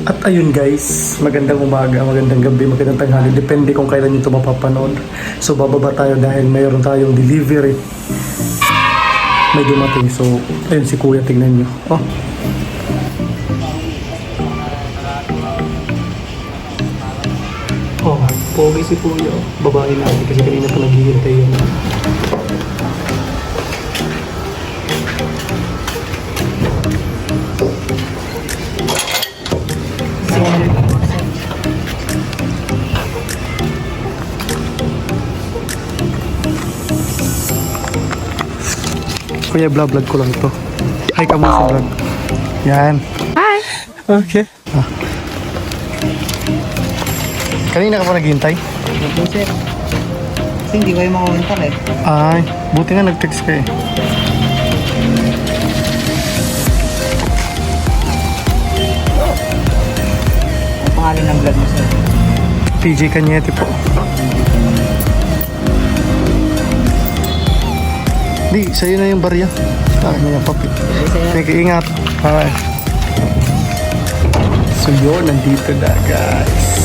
At ayun guys, magandang umaga, magandang gabi, magandang tanghali. Depende kung kailan nyo ito mapapanood. So bababa tayo dahil mayroon tayong delivery. May dumating. So ayun si kuya, tingnan nyo. Pogi si kuya. Babae natin kasi kanina pa naghihintay yun. Kuya, vlog ko lang ito. Hi ka mga sa vlog. Yan. Hi! Okay. Kanina ka pa naghihintay? Opo, sir. Kasi hindi kayo makakontak eh. Ay, buti nga nag-text ka eh. Ang pangalan ng vlog mo, sir? PJ Cañete po. Di, sa'yo na yung barya. Sa akin na yung papi. Ay, sir. Sige, ingat. Bye. So yun, nandito na guys.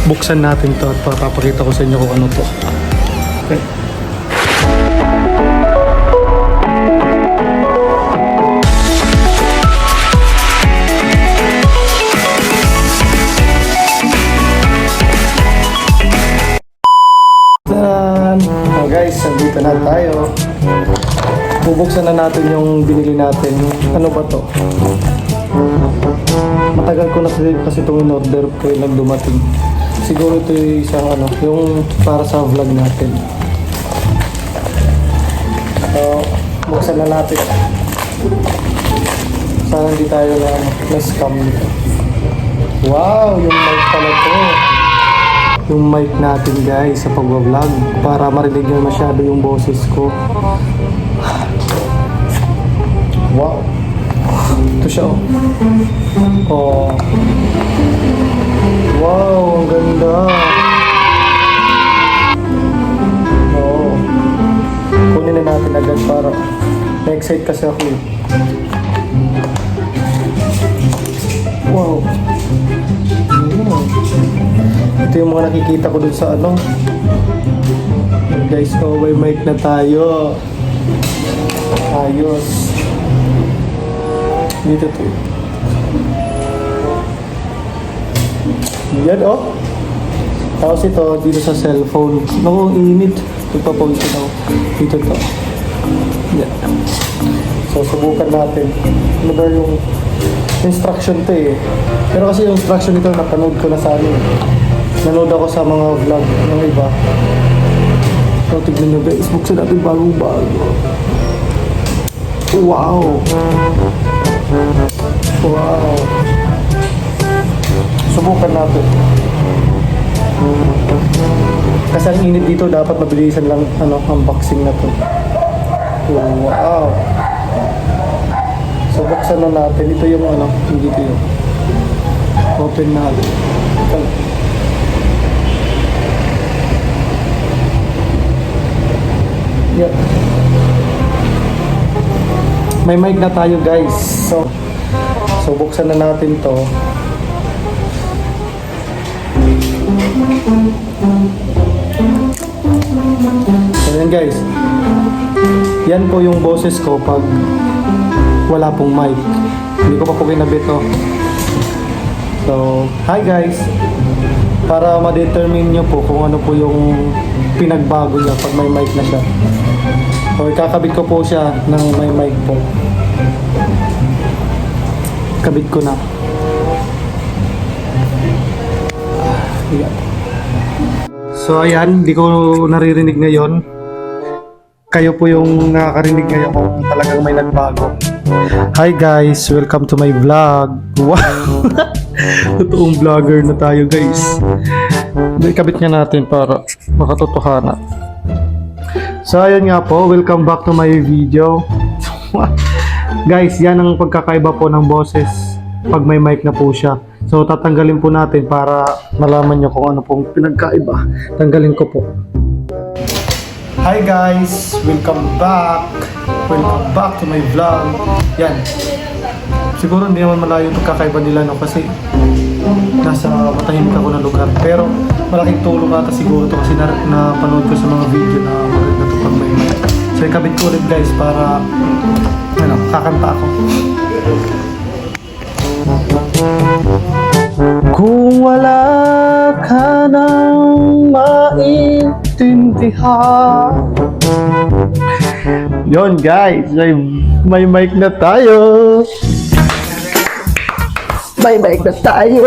Buksan natin to at papakita ko sa inyo kung ano to. Okay. Guys, nandito na tayo. Bubuksan na natin yung binili natin. Ano ba to? Matagal ko na kasi itong in-order kaya nagdumating. Siguro ito yung isang yung para sa vlog natin. So, buksan na natin. Sana hindi tayo na-scam nito. Wow! Yung mic pala to. Yung mic natin guys sa pag-vlog para marinig nyo masyado yung boses ko. Wow! Ito siya oh. Wow, ang ganda. Oh. Kunin na natin agad para na-excite kasi ako eh. Wow. Ito yung mga nakikita ko dun sa guys, may mic na tayo. Ayos. Dito to. Yan Tapos ito dito sa cellphone. Naku, init. Ipapawis ito. Dito to. Yan. So subukan natin. Ano ba yung instruction to eh. Pero kasi yung instruction nito napanood ko na sa nanood ako sa mga vlog ng iba. So tignan nyo guys, buksan natin bago-bago. Wow! Wow! Subukan natin. Kasi ang init dito, dapat mabilisan lang unboxing na to. Wow! So buksan na natin. Ito yung hindi ito yung open natin. Yeah. May mic na tayo guys. So buksan na natin to. So yan guys. Yan po yung boses ko pag wala pong mic. Hindi ko pa po kinabit So, hi guys. Para ma-determine nyo po kung ano po yung pinagbago niya pag may mic na siya. O kakabit ko po siya ng may mic po. Kabit ko na. So ayan, hindi ko naririnig ngayon. Kayo po yung nakakarinig ngayon kung talagang may nagbago. Hi guys, welcome to my vlog. Wow! Totoong vlogger na tayo guys. Ikabit nga natin para makatotohanan. So ayun nga po, welcome back to my video. Guys, yan ang pagkakaiba po ng boses pag may mic na po siya. So tatanggalin po natin para malaman nyo kung ano pong pinagkaiba. Tanggalin ko po. Hi guys! Welcome back! Welcome back to my vlog. Yan. siguro hindi naman malayo yung pagkakaiba nila, no? Kasi nasa matahimik ako na lugar. Pero malaking tulong ata siguro to kasi napanood ko sa mga video na maganda to pag may mic. So ikabit ko ulit guys para kakanta ako. Kung wala ka nang maintindihan. Yon guys, may mic na tayo. May mic na tayo.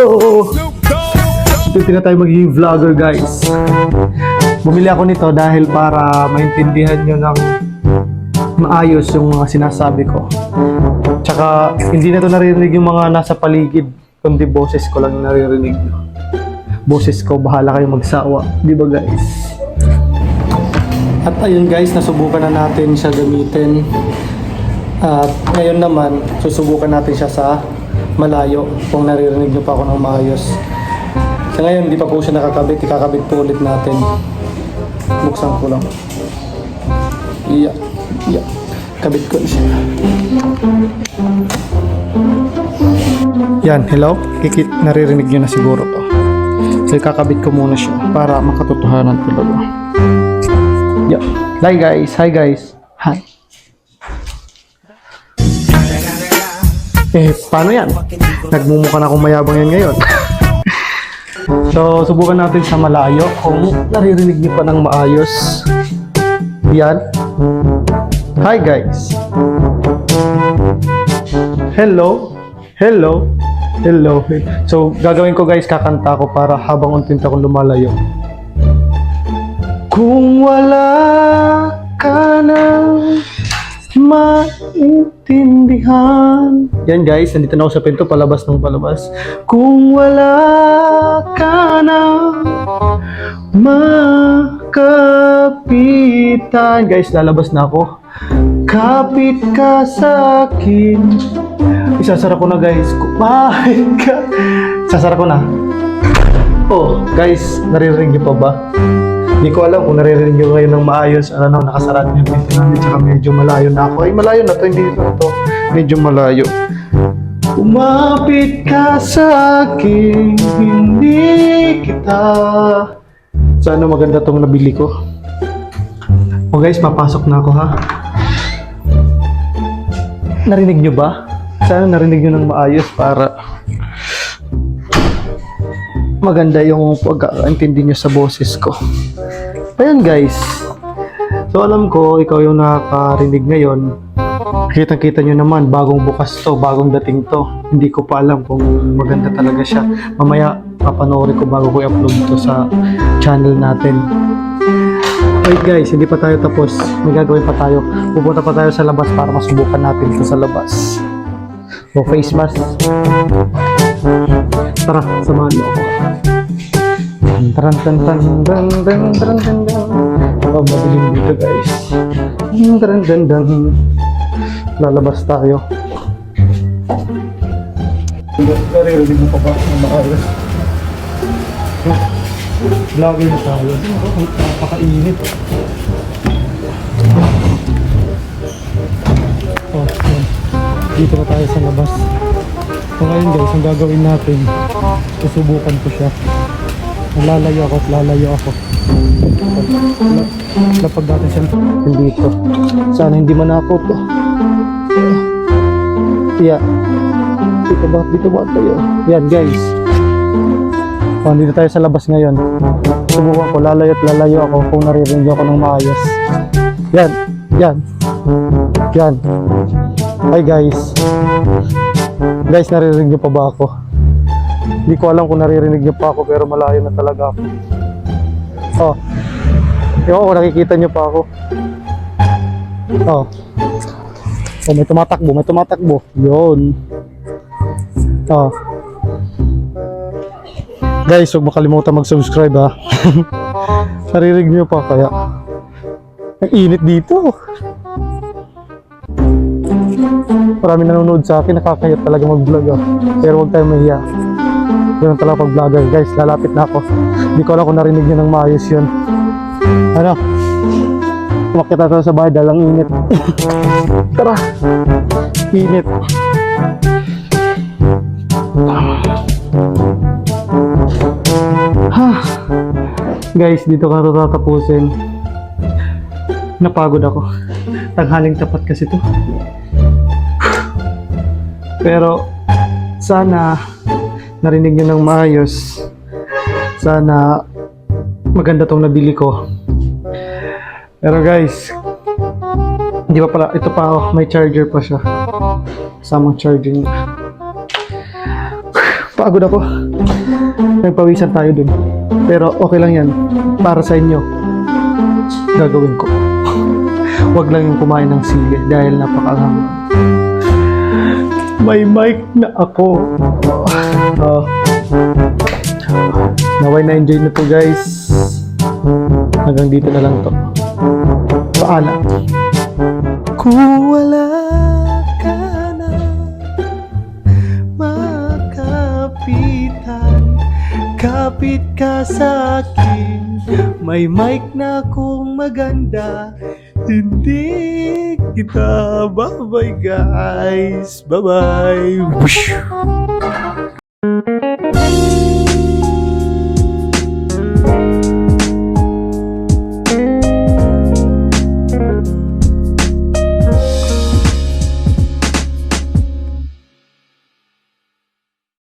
Hindi na tayo magiging vlogger guys. Bumili ako nito dahil para maintindihan nyo ng maayos yung mga sinasabi ko. Tsaka hindi na to naririnig yung mga nasa paligid, kundi boses ko lang yung naririnig nyo. Boses ko, bahala kayo magsawa. Di ba guys? At ayun guys, nasubukan na natin siya gamitin. At ngayon naman, susubukan natin siya sa malayo kung naririnig nyo pa ako ng maayos. Sa ngayon, hindi pa po siya nakakabit. Ikakabit po ulit natin. Buksan ko lang. Yeah. Kabit ko na siya. Yan, hello? Naririnig nyo na siguro to. So, ikakabit ko muna siya para makatotohanan talaga. Yeah. Hi guys. Hi. Paano yan? Nagmumukha na akong mayabang yan ngayon. So, subukan natin sa malayo kung naririnig niyo pa ng maayos. Yan. Hi guys. Hello. So, gagawin ko guys, kakanta ko para habang unti akong lumalayo. Kung wala ka nang maintindihan. Yan guys, nandito na ako sa pinto, palabas ng palabas. Kung wala ka nang makapitan. Guys, lalabas na ako. Kapit ka sa akin. Isasara ko na guys. Kumahit ka. Sasara ko na. Oh, guys, naririnig niyo pa ba? Hindi ko alam kung naririnig nyo ngayon ng maayos. Nakasarado yung pinto namin. Tsaka medyo malayo na ako. Ay, malayo na to. Hindi na to. Medyo malayo. Umapit ka sa akin. Hindi kita. Sana maganda tong nabili ko. O guys, papasok na ako ha. Narinig nyo ba? Sana narinig nyo ng maayos para maganda yung pagkakaintindi nyo sa boses ko. Ayan guys. So alam ko, ikaw yung nakakarinig ngayon. Kitang-kita nyo naman, bagong bukas to, bagong dating to. Hindi ko pa alam kung maganda talaga siya. Mamaya, papanoorin ko bago ko i-upload to sa channel natin. Wait guys, hindi pa tayo tapos. May gagawin pa tayo. Pupunta pa tayo sa labas para masubukan natin ito sa labas. So, face mask. Tara, samahan mo ako. Oh, madilim dito guys. Lalabas tayo. Naririnig mo pa ba ng maayos? Vlogger na tayo. Napakainit. Oh, yan. Dito na tayo sa labas. So ngayon guys, ang gagawin natin, susubukan ko siya. Lalayo ako at lalayo ako. Lapag natin siya dito. Sana hindi manakot to. Yeah. Dito ba tayo? Yan guys. Oh, dito tayo sa labas ngayon. Subukan ko, lalayo at lalayo ako kung naririnig ako ng maayos. Yan. Hi guys. Guys, naririnig niyo pa ba ako? Hindi ko alam kung naririnig niyo pa ako pero malayo na talaga ako. Oh. Ewan ko, nakikita niyo pa ako. Oh. Oh, may tumatakbo. Yun. Oh. Guys, huwag makalimutan mag-subscribe ha. Naririnig niyo pa kaya. Ang init dito. Marami nanonood sa akin, nakakayat talaga mag-vlog ah. Pero huwag tayong mahiya. Yun talaga pag-vlogger. Guys, lalapit na ako. Hindi ko alam kung narinig nyo ng maayos yun. Ano? Makita tayo sa bahay dahil ang init. Tara! Init. Guys, dito ka na ito tatapusin. Napagod ako. Tanghaling tapat kasi to. Pero, sana narinig nyo ng maayos. Sana maganda tong nabili ko. Pero guys, hindi pa pala, ito pa oh, may charger pa siya. Samang charger niya. Pagod ako. Nagpawisan tayo dun. Pero okay lang yan. Para sa inyo, gagawin ko. Huwag lang yung kumain ng sili dahil napakaanghang. May mic na ako. Naway na enjoy na to guys. Hanggang dito na lang to. Paalam. Kung wala ka na makapitan, kapit ka sa akin. May mic na kung maganda. Hindi kita babay guys. Bye bye.